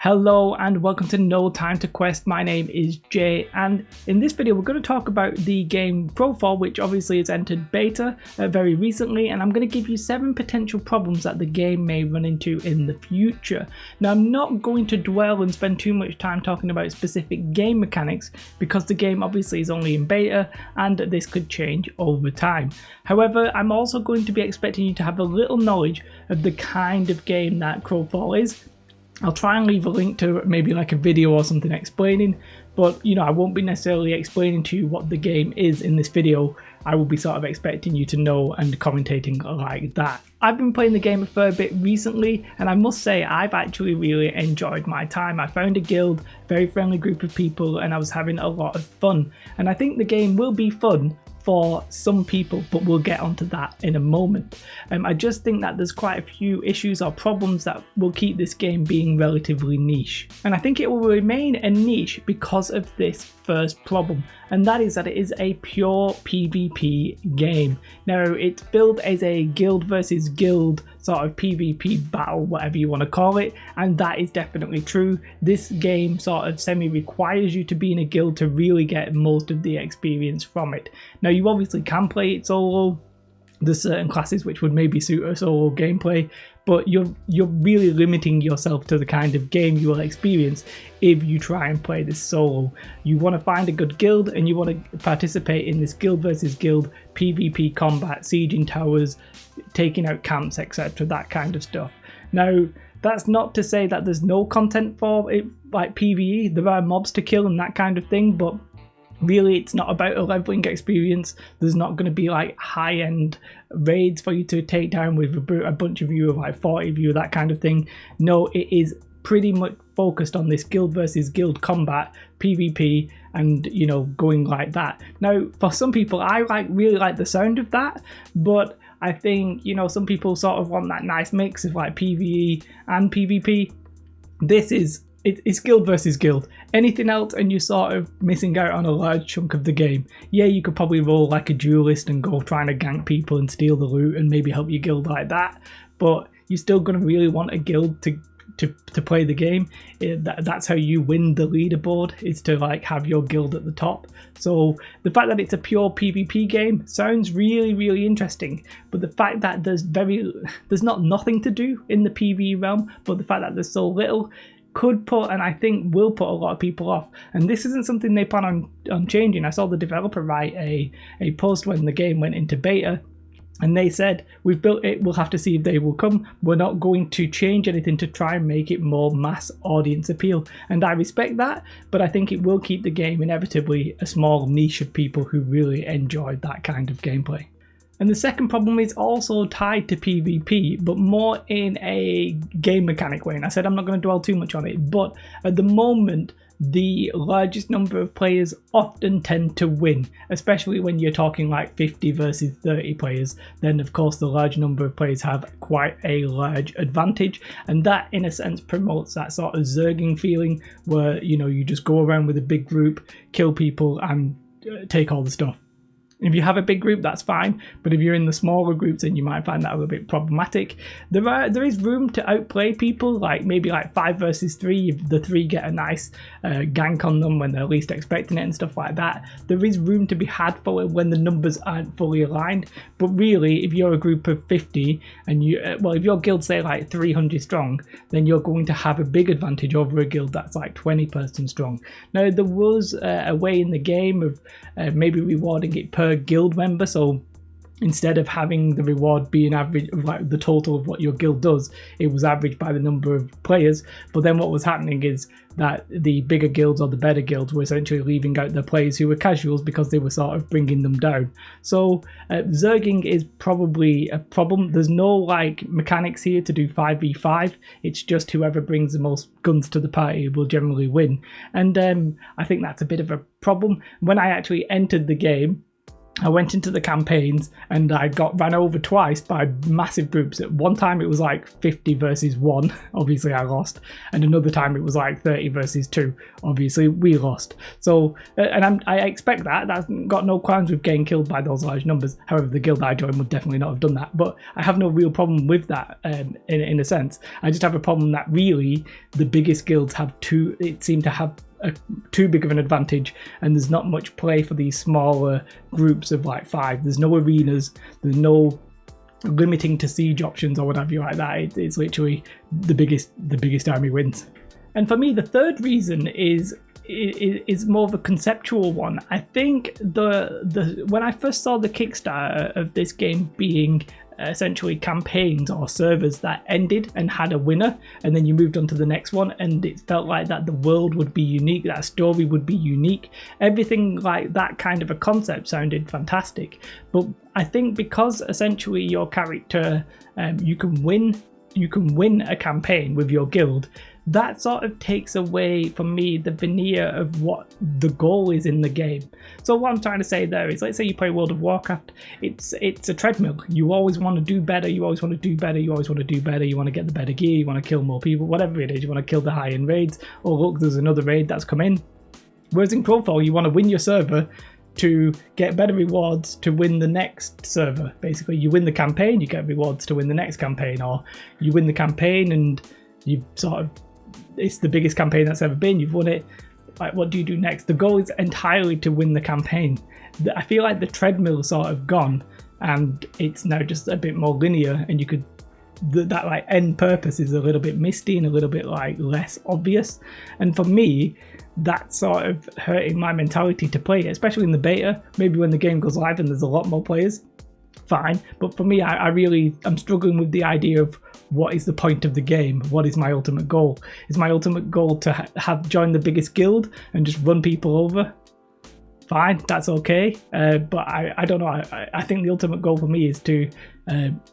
Hello and welcome to No Time to Quest. My name is Jay, and in this video we're going to talk about the game Crowfall, which obviously has entered beta very recently, and I'm going to give you 7 potential problems that the game may run into in the future. Now, I'm not going to dwell and spend too much time talking about specific game mechanics because the game obviously is only in beta and this could change over time. However, I'm also going to be expecting you to have a little knowledge of the kind of game that Crowfall is. I'll try and leave a link to maybe like a video or something explaining, but I won't be necessarily explaining to you what the game is in this video. I will be sort of expecting you to know and commentating like that. I've been playing the game a fair bit recently, and I must say I've actually really enjoyed my time. I found a guild, very friendly group of people, and I was having a lot of fun. And I think the game will be fun for some people, but we'll get onto that in a moment. I just think that there's quite a few issues or problems that will keep this game being relatively niche. And I think it will remain a niche because of this first problem, and that is that it is a pure PvP game. Now, it's billed as a guild versus guild sort of PvP battle, whatever you want to call it, and that is definitely true. This game sort of semi-requires you to be in a guild to really get most of the experience from it. Now, you obviously can play it solo. There's certain classes which would maybe suit a solo gameplay, but you're really limiting yourself to the kind of game you will experience if you try and play this solo. You want to find a good guild and you want to participate in this guild versus guild PvP combat, sieging towers, taking out camps, etc., that kind of stuff. Now, that's not to say that there's no content for it, like PvE. There are mobs to kill and that kind of thing, but really, it's not about a leveling experience. There's not going to be like high-end raids for you to take down with a bunch of you, like 40 of you, that kind of thing. No, it is pretty much focused on this guild versus guild combat, PvP, and going like that. Now, for some people, I really like the sound of that, but I think some people sort of want that nice mix of like PvE and PvP. It's guild versus guild. Anything else and you're sort of missing out on a large chunk of the game. Yeah, you could probably roll like a duelist and go trying to gank people and steal the loot and maybe help your guild like that, but you're still going to really want a guild to play the game. That's how you win the leaderboard, is to like have your guild at the top. So the fact that it's a pure PvP game sounds really, really interesting, but the fact that there's not nothing to do in the PvE realm, but the fact that there's so little could put, and I think will put, a lot of people off. And this isn't something they plan on changing. I saw the developer write a post when the game went into beta, and they said, "We've built it, we'll have to see if they will come. We're not going to change anything to try and make it more mass audience appeal." And I respect that, but I think it will keep the game inevitably a small niche of people who really enjoyed that kind of gameplay. And the second problem is also tied to PvP, but more in a game mechanic way. And I said I'm not going to dwell too much on it, but at the moment, the largest number of players often tend to win, especially when you're talking like 50 versus 30 players. Then, of course, the large number of players have quite a large advantage, and that, in a sense, promotes that sort of Zerging feeling where, you just go around with a big group, kill people, and take all the stuff. If you have a big group, that's fine, but if you're in the smaller groups, then you might find that a little bit problematic. There is room to outplay people, like maybe like 5 versus 3, if the 3 get a nice gank on them when they're least expecting it and stuff like that. There is room to be had for when the numbers aren't fully aligned, but really, if you're a group of 50, and if your guild, say like 300 strong, then you're going to have a big advantage over a guild that's like 20 person strong. Now, there was a way in the game of maybe rewarding it per guild member, so instead of having the reward being average, like the total of what your guild does, it was averaged by the number of players. But then what was happening is that the bigger guilds or the better guilds were essentially leaving out the players who were casuals because they were sort of bringing them down. So Zerging is probably a problem. There's no like mechanics here to do 5v5. It's just whoever brings the most guns to the party will generally win. And I think that's a bit of a problem. When I actually entered the game, I went into the campaigns and I got ran over twice by massive groups. At one time it was like 50 versus 1, obviously I lost, and another time it was like 30 versus 2, obviously we lost. So, and I expect that. That's got no qualms with getting killed by those large numbers. However, the guild I joined would definitely not have done that, but I have no real problem with that in a sense. I just have a problem that really the biggest guilds seem to have too big of an advantage, and there's not much play for these smaller groups of like 5. There's no arenas, there's no limiting to siege options or whatever like that. It's literally the biggest army wins. And for me, the third reason is more of a conceptual one. I think when I first saw the Kickstarter of this game being essentially campaigns or servers that ended and had a winner, and then you moved on to the next one, and it felt like that the world would be unique, that story would be unique, everything like that kind of a concept sounded fantastic. But I think because essentially your character, you can win a campaign with your guild, that sort of takes away from me the veneer of what the goal is in the game. So what I'm trying to say there is, let's say you play World of Warcraft, it's a treadmill. You always want to do better, you always want to do better, you always want to do better, you want to get the better gear, you want to kill more people, whatever it is, you want to kill the high-end raids, or look, there's another raid that's come in. Whereas in Crowfall, you want to win your server to get better rewards to win the next server. Basically, you win the campaign, you get rewards to win the next campaign, or you win the campaign and you sort of, it's the biggest campaign that's ever been, you've won it, like what do you do next? The goal is entirely to win the campaign. I feel like the treadmill's sort of gone and it's now just a bit more linear, and you could, that like end purpose is a little bit misty and a little bit like less obvious, and for me that's sort of hurting my mentality to play it, especially in the beta. Maybe when the game goes live and there's a lot more players, fine, but for me I'm struggling with the idea of what is the point of the game. What is my ultimate goal? Is my ultimate goal to have join the biggest guild and just run people over? Fine, that's okay, but I don't know. I think the ultimate goal for me is to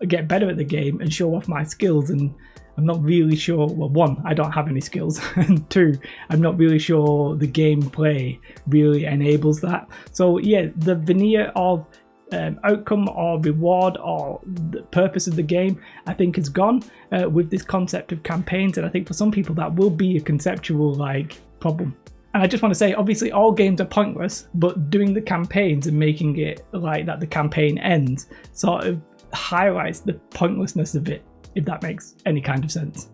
get better at the game and show off my skills, and I'm not really sure, well, one, I don't have any skills, and two, I'm not really sure the gameplay really enables that. So yeah, the veneer of outcome or reward or the purpose of the game, I think, is gone with this concept of campaigns, and I think for some people that will be a conceptual like problem. And I just want to say, obviously all games are pointless, but doing the campaigns and making it like that the campaign ends sort of highlights the pointlessness of it, if that makes any kind of sense.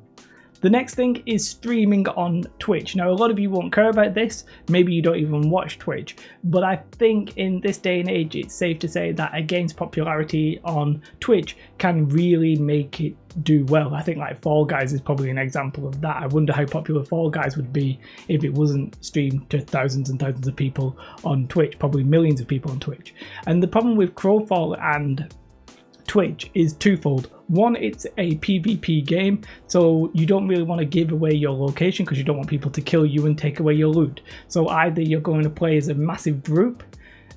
The next thing is streaming on Twitch. Now, a lot of you won't care about this, maybe you don't even watch Twitch, but I think in this day and age it's safe to say that a game's popularity on Twitch can really make it do well. I think like Fall Guys is probably an example of that. I wonder how popular Fall Guys would be if it wasn't streamed to thousands and thousands of people on Twitch, probably millions of people on Twitch. And the problem with Crowfall and Twitch is twofold. One, it's a PvP game, so you don't really want to give away your location because you don't want people to kill you and take away your loot. So either you're going to play as a massive group,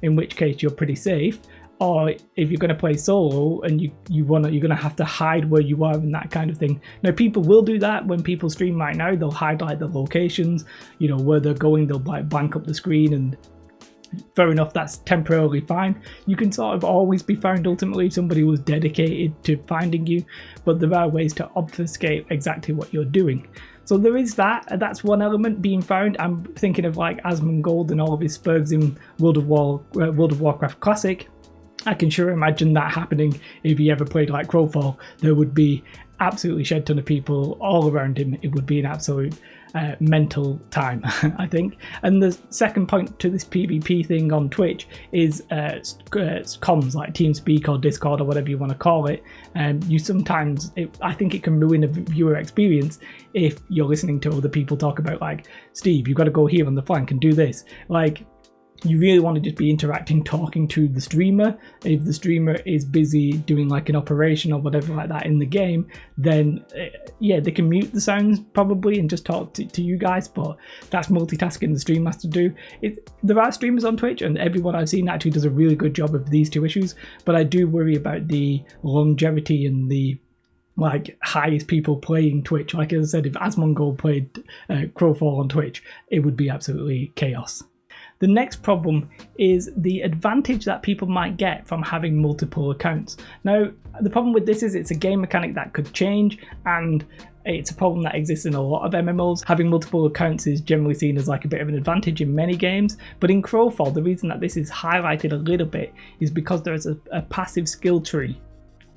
in which case you're pretty safe, or if you're going to play solo and you're going to have to hide where you are and that kind of thing. Now, people will do that when people stream right now. They'll hide like the locations, you know, where they're going. They'll like blank up the screen, and fair enough, that's temporarily fine. You can sort of always be found ultimately if somebody was dedicated to finding you, but there are ways to obfuscate exactly what you're doing. So there is that's one element, being found. I'm thinking of like Asmongold and all of his spurgs in World of Warcraft Classic. I can sure imagine that happening if he ever played like Crowfall. There would be absolutely shed ton of people all around him. It would be an absolute mental time, I think. And the second point to this PvP thing on Twitch is comms, like TeamSpeak or Discord or whatever you want to call it. You sometimes, I think it can ruin a viewer experience if you're listening to other people talk about like, Steve, you've got to go here on the flank and do this. Like, you really want to just be interacting, talking to the streamer. If the streamer is busy doing like an operation or whatever like that in the game, then yeah, they can mute the sounds probably and just talk to you guys, but that's multitasking the stream has to do. There are streamers on Twitch, and everyone I've seen actually does a really good job of these two issues, but I do worry about the longevity and the like highest people playing Twitch. Like as I said, if Asmongold played Crowfall on Twitch, it would be absolutely chaos. The next problem is the advantage that people might get from having multiple accounts. Now, the problem with this is it's a game mechanic that could change, and it's a problem that exists in a lot of MMOs. Having multiple accounts is generally seen as like a bit of an advantage in many games, but in Crowfall, the reason that this is highlighted a little bit is because there's a passive skill tree.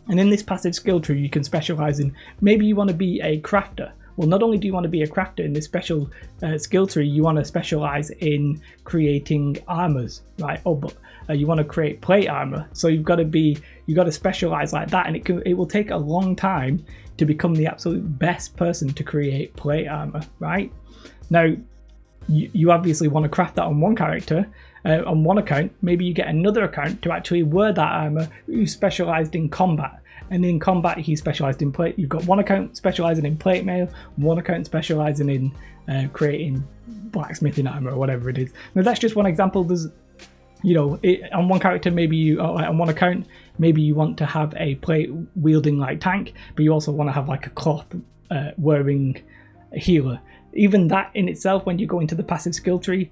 And in this passive skill tree, you can specialize in, maybe you want to be a crafter. Well, not only do you want to be a crafter in this special skill tree, you want to specialize in creating armors, right? Oh, but you want to create plate armor. So you've got to specialize like that, and it will take a long time to become the absolute best person to create plate armor, right? Now, you obviously want to craft that on one character, on one account. Maybe you get another account to actually wear that armor who's specialized in combat. And in combat, he's specialized in plate. You've got one account specializing in plate mail, one account specializing in creating blacksmithing armor or whatever it is. Now, that's just one example. There's, on one character, on one account, maybe you want to have a plate wielding like tank, but you also want to have like a cloth wearing healer. Even that in itself, when you go into the passive skill tree,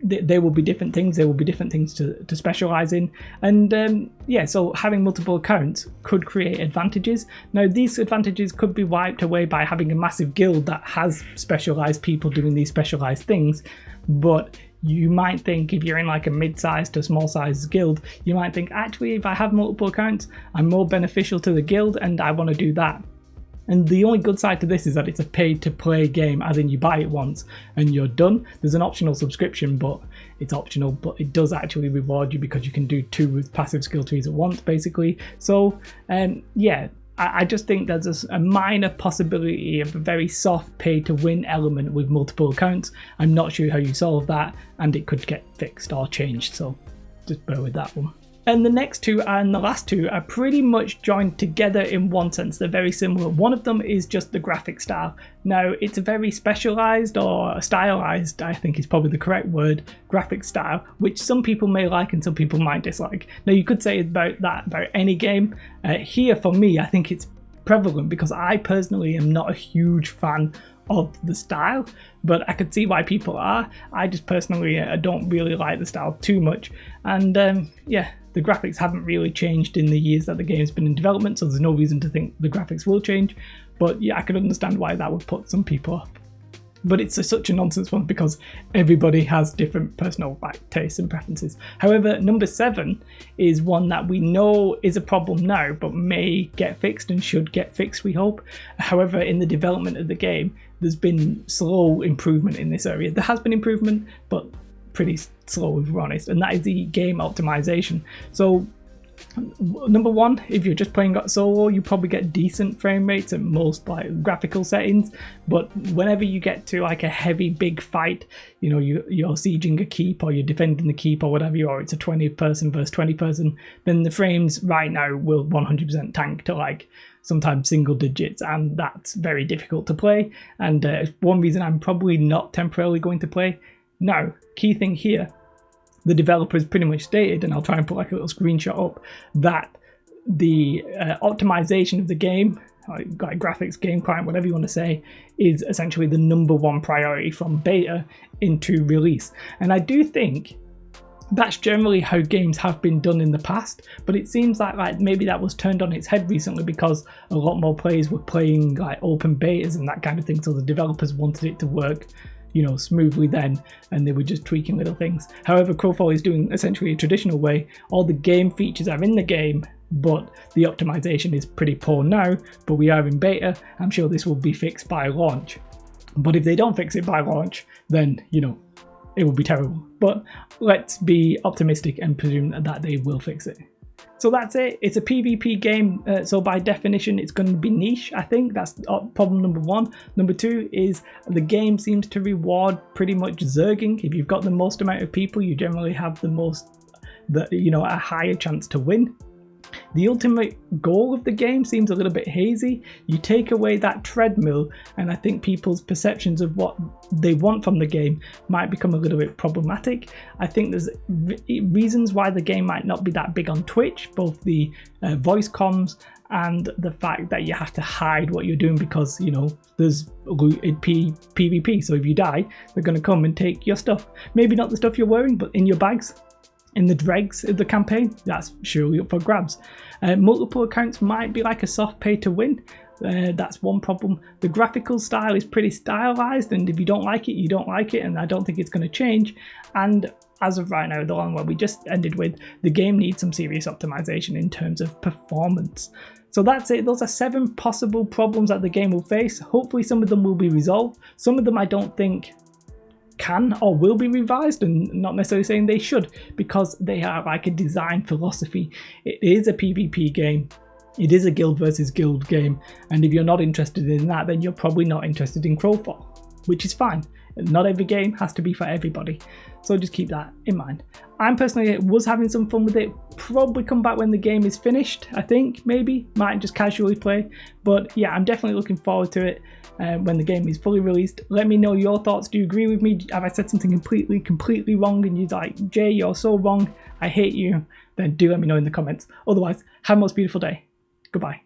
there will be different things. There will be different things to specialize in. And so having multiple accounts could create advantages. Now, these advantages could be wiped away by having a massive guild that has specialized people doing these specialized things. But you might think, if you're in like a mid-sized to small-sized guild, you might think, actually, if I have multiple accounts, I'm more beneficial to the guild and I want to do that. And the only good side to this is that it's a pay-to-play game, as in you buy it once and you're done. There's an optional subscription, but it's optional, but it does actually reward you because you can do 2 with passive skill trees at once, basically. So, I just think there's a minor possibility of a very soft pay-to-win element with multiple accounts. I'm not sure how you solve that, and it could get fixed or changed, so just bear with that one. And the next two and the last two are pretty much joined together in one sense. They're very similar. One of them is just the graphic style. Now, it's a very specialized or stylized, I think is probably the correct word, graphic style, which some people may like and some people might dislike. Now, you could say about any game. Here, for me, I think it's prevalent because I personally am not a huge fan of the style, but I could see why people are. I just personally don't really like the style too much, and the graphics haven't really changed in the years that the game's been in development, so there's no reason to think the graphics will change. But yeah, I can understand why that would put some people off. But it's such a nonsense one because everybody has different personal tastes and preferences. However, number 7 is one that we know is a problem now, but may get fixed and should get fixed, we hope. However, in the development of the game, there's been slow improvement in this area. There has been improvement, but pretty slow, if we're honest, and that is the game optimization. So, number 1, if you're just playing solo, you probably get decent frame rates at most like graphical settings, but whenever you get to like a heavy big fight, you're sieging a keep or you're defending the keep or whatever, or it's a 20 person versus 20 person, then the frames right now will 100% tank to like sometimes single digits, and that's very difficult to play, and one reason I'm probably not temporarily going to play. Now, key thing here, the developer has pretty much stated, and I'll try and put like a little screenshot up, that the optimization of the game, like graphics, game client, whatever you want to say, is essentially the number 1 priority from beta into release. And I do think that's generally how games have been done in the past, but it seems like maybe that was turned on its head recently because a lot more players were playing like open betas and that kind of thing, so the developers wanted it to work smoothly then, and they were just tweaking little things. However, Crowfall is doing essentially a traditional way. All the game features are in the game, but the optimization is pretty poor now, but we are in beta. I'm sure this will be fixed by launch. But if they don't fix it by launch, then, it will be terrible. But let's be optimistic and presume that they will fix it. So that's it. It's a PvP game, so by definition it's going to be niche, I think. That's problem number 1. Number 2 is the game seems to reward pretty much Zerging. If you've got the most amount of people, you generally have a higher chance to win. The ultimate goal of the game seems a little bit hazy. You take away that treadmill, and I think people's perceptions of what they want from the game might become a little bit problematic. I think there's reasons why the game might not be that big on Twitch, both the voice comms and the fact that you have to hide what you're doing because, you know, there's loot in PvP. So if you die, they're going to come and take your stuff. Maybe not the stuff you're wearing, but in your bags. In the dregs of the campaign, that's surely up for grabs. Multiple accounts might be like a soft pay to win. That's one problem. The graphical style is pretty stylized, and if you don't like it, you don't like it, and I don't think it's going to change. And as of right now, the one where we just ended with, the game needs some serious optimization in terms of performance. So that's it. Those are 7 possible problems that the game will face. Hopefully some of them will be resolved. Some of them I don't think can or will be revised, and not necessarily saying they should, because they are like a design philosophy. It is a PvP game. It is a guild versus guild game, and if you're not interested in that, then you're probably not interested in Crowfall, which is fine. Not every game has to be for everybody, so just keep that in mind. I'm personally was having some fun with it. Probably come back when the game is finished, I think, maybe. Might just casually play, but yeah, I'm definitely looking forward to it when the game is fully released. Let me know your thoughts. Do you agree with me? Have I said something completely wrong and you're like, Jay, you're so wrong, I hate you? Then do let me know in the comments. Otherwise, have a most beautiful day. Goodbye.